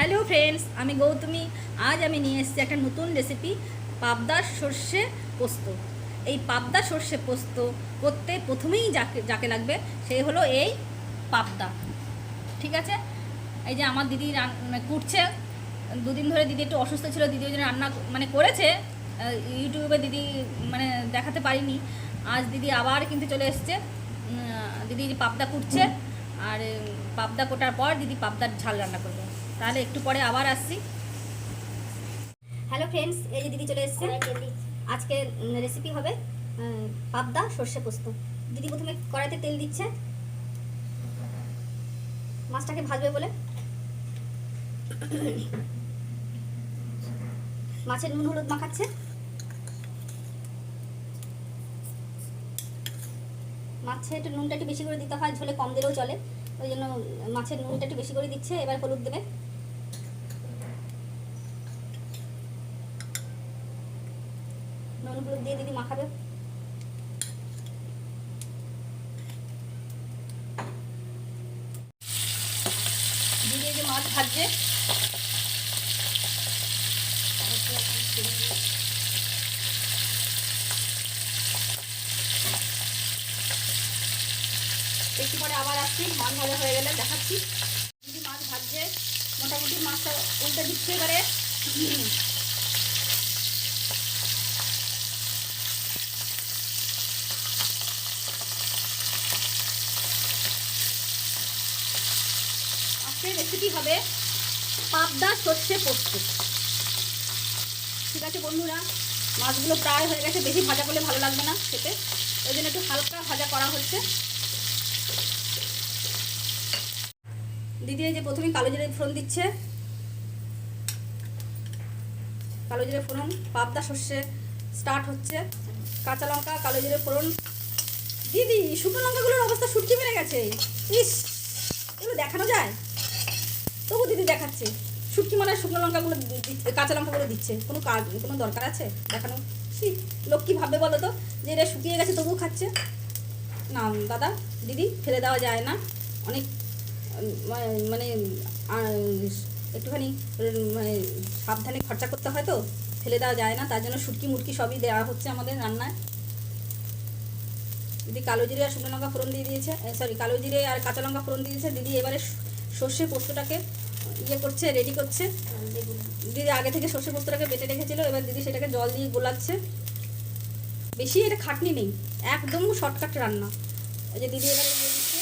Hello friends, আমি গৌতমী। আজ আমি নিয়ে এসেছি একটা নতুন রেসিপি, পাবদা সর্ষে পোস্ত। এই পাবদা সর্ষে পোস্ত করতে প্রথমেই যাকে লাগবে সেই হলো এই পাবদা। ঠিক আছে, এই যে আমার দিদি কুটছে। দুদিন ধরে দিদি একটু অসুস্থ ছিল, দিদি ওই জন্য রান্না করেছে ইউটিউবে, দিদি দেখাতে পারিনি। আজ দিদি আবার কিন্তু চলে এসছে। দিদি পাবদা কুটছে, আর পাবদা কোটার পর দিদি পাবদার ঝাল রান্না করবে। তাহলে একটু পরে আবার আসছি। হ্যালো ফ্রেন্ডস, এই যে দিদি চলে এসছে। আজকে রেসিপি হবে পাবদা সর্ষে পোস্ত। দিদি প্রথমে কড়াইতে তেল দিচ্ছে মাছটাকে ভাজবে বলে। মাছের নুন হলুদ মাখাচ্ছে। মাছে একটু নুনটা একটু বেশি করে দিতে হয়, ঝোলে কম দিলেও চলে, ওই জন্য মাছের নুনটা একটু বেশি করে দিচ্ছে। এবার হলুদ দেবে। নুন হলুদ দিয়ে দিদি মাখাবে। দিদি যে মাছ ভাজছে, একটু পরে আবার আসছি। মাছ ভাজা হয়ে গেলে দেখাচ্ছি। দিদি মাছ ভাজছে, মোটামুটি মাছটা উল্টে দিচ্ছে। এবারে আজকের রেসিপি হবে পাবদা সর্ষে পোস্ত। ঠিক আছে বন্ধুরা, মাছগুলো প্রায় হয়ে গেছে, বেশি ভাজা করলে ভালো লাগবে না খেতে, ওই জন্য একটু হালকা ভাজা করা হচ্ছে। দিদি এই যে প্রথমে কালো জিরে ফোড়ন দিচ্ছে। কালো জিরে ফোড়ন, পাবদা সর্ষে স্টার্ট হচ্ছে। কাঁচা লঙ্কা, কালো জিরে ফোড়ন। দিদি শুকনো লঙ্কাগুলোর অবস্থা শুটকি মেরে গেছে। ইস, এগুলো দেখানো যায়? তবু দিদি দেখাচ্ছে। শুটকি মানে শুকনো লঙ্কাগুলো, কাঁচা লঙ্কাগুলো দিচ্ছে। কোনো দরকার আছে দেখানো? লোক কী ভাববে বলো তো, যে এটা শুকিয়ে গেছে তবুও খাচ্ছে। না দাদা দিদি, ফেলে দেওয়া যায় না। অনেক মানে একটুখানি সাবধানে খরচা করতে হয়, তো ফেলে দেওয়া যায় না। তার জন্য শুটকি মুটকি সবই দেওয়া হচ্ছে আমাদের রান্নায়। দিদি কালো জিরে আর শুকনো লঙ্কা ফোড়ন দিয়ে দিয়েছে, কালো জিরে আর কাঁচা লঙ্কা ফোড়ন দিয়েছে। দিদি এবারে সর্ষে পোস্তটাকে করছে, রেডি করছে। দিদি আগে থেকে সর্ষে পোস্তটাকে বেটে রেখেছিল, এবার দিদি সেটাকে জল দিয়ে গোলাচ্ছে। বেশি এটা খাটনি নেই, একদম শর্টকাট রান্না। এই যে দিদি এবারে দিয়ে দিচ্ছে,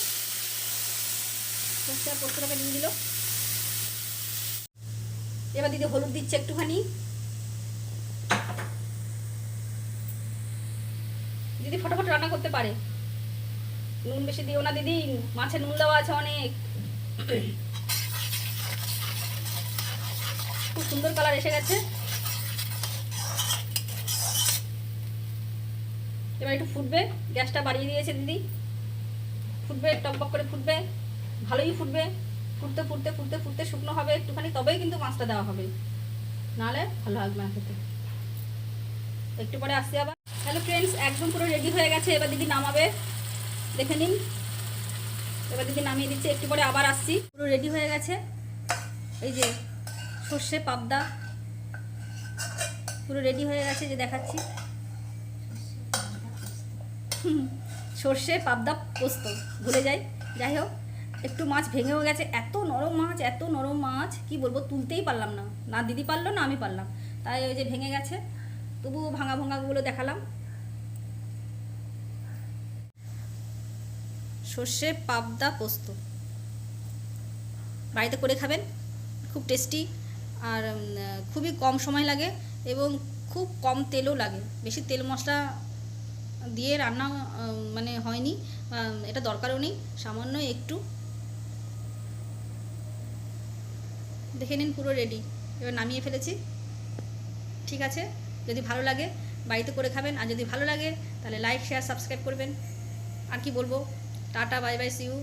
সর্ষে পোস্তটাকে দিয়ে দিল। এবার দিদি হলুদ দিচ্ছে একটুখানি। দিদি ফটাফট রান্না করতে পারে। নুন বেশি দিও না দিদি, মাছে নুন দেওয়া আছে অনেক। খুব সুন্দর কালার এসে গেছে। এবার একটু ফুটবে, গ্যাসটা বাড়িয়ে দিয়েছে দিদি। ফুটবে, টকবক করে ফুটবে, ভালোই ফুটবে। ফুটতে ফুটতে ফুটতে ফুটতে শুকনো হবে একটুখানি, তবেই কিন্তু মাছটা দেওয়া হবে, নাহলে ভালো লাগবে না খেতে। একটু পরে আসছি আবার। হ্যালো ফ্রেন্ডস, একদম পুরো রেডি হয়ে গেছে। এবার দিদি নামাবে, দেখে নিন। এবার দিদি নামিয়ে দিচ্ছে, একটু পরে আবার আসছি। পুরো রেডি হয়ে গেছে। এই যে সর্ষে পাবদা পুরো রেডি হয়ে গেছে, যে দেখাচ্ছি। সর্ষে পাবদা পোস্ত ভুলে যাই হোক, একটু মাছ ভেঙেও গেছে। এত নরম মাছ, এত নরম মাছ, কি বলবো, তুলতেই পারলাম না। না দিদি পারলো না আমি পারলাম, তাই ওই যে ভেঙে গেছে। তবুও ভাঙাগুলো দেখালাম। সর্ষে পাবদা পোস্ত বাড়িতে করে খাবেন, খুব টেস্টি, আর খুবই কম সময় লাগে এবং খুব কম তেলও লাগে। বেশি তেল মশলা দিয়ে রান্না হয়নি, এটা দরকারও নেই। সামান্য একটু দেখে নিন, পুরো রেডি। এবার নামিয়ে ফেলেছি। ঠিক আছে, যদি ভালো লাগে বাড়িতে করে খাবেন, আর যদি ভালো লাগে তাহলে লাইক শেয়ার সাবস্ক্রাইব করবেন। আর কি বলবো, tata bye bye, see you.